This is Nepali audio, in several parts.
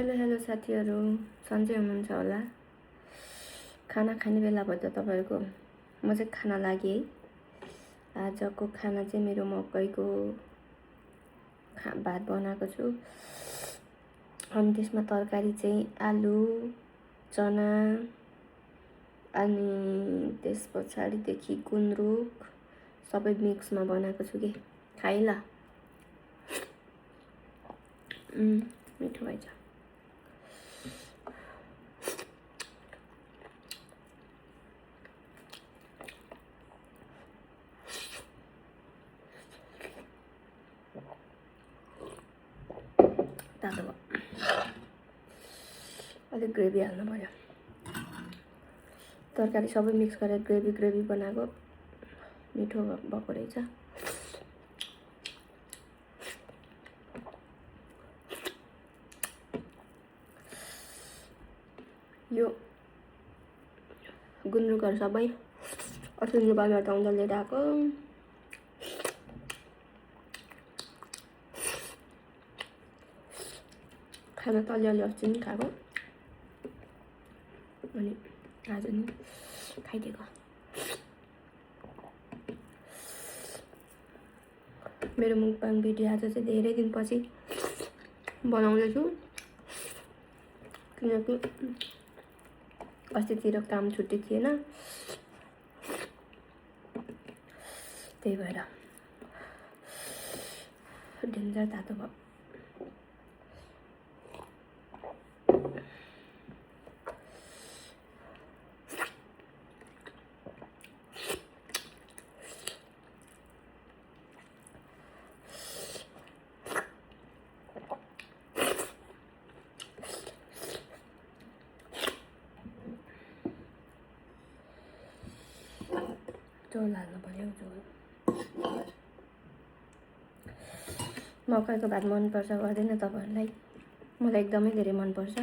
हेलो हेलो साथीहरू, सन्चै हुनुहुन्छ होला। खाना खाने बेला भयो त तपाईहरुको। म चाहिँ खाना लागि है। आजको खाना चाहिँ मेरो मकैको भात बनाएको छु। अनि त्यसमा तरकारी चाहिँ आलु, चना अनि त्यस पछाडीदेखि गुन्द्रुक सबै मिक्समा बनाएको छु के। खाइ ल। मिठो भएछ। तातो भयो। अलिक ग्रेभी हाल्नु पर्यो। तरकारी सबै मिक्स गरेर ग्रेभी बनाएको मिठो भएको रहेछ। यो गुन्द्रुकहरू सबै अस्ति बाजारबाट आउँदा लिएर आएको। खाना त अलिअलि अस्ति नि खाएको अनि आज नि खाइदिएको। मेरो मुकबाङ भिडियो आज चाहिँ धेरै दिनपछि बनाउँदैछु किनकि अस्तितिर काम छुट्टी थिएन, त्यही भएर डेन्जर तातो भयो। झोल हाल्नु पर्यो। झोल मकैको भात मनपर्छ गर्दैन तपाईहरुलाई? मलाई एकदमै धेरै मनपर्छ।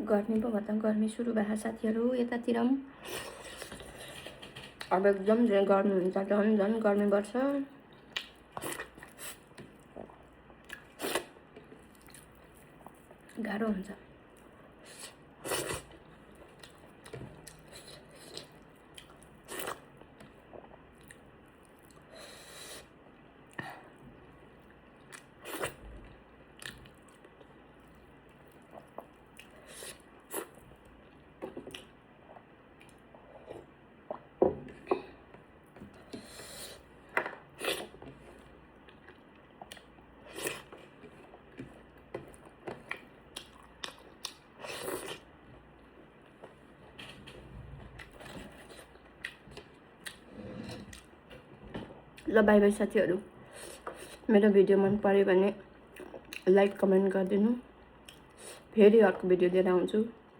गर्मी पो भयो। गर्मी सुरु भयो साथीहरू यतातिर पनि। अब एकदम गर्मी हुन्छ, झन् गर्मी बढ्छ। गाह्रो हुन्छ। ल बाई बाई साथीहरू। मेरो भिडियो मन पर्यो भने लाइक कमेन्ट गरिदिनु। फेरि अर्को भिडियो लिएर आउँछु।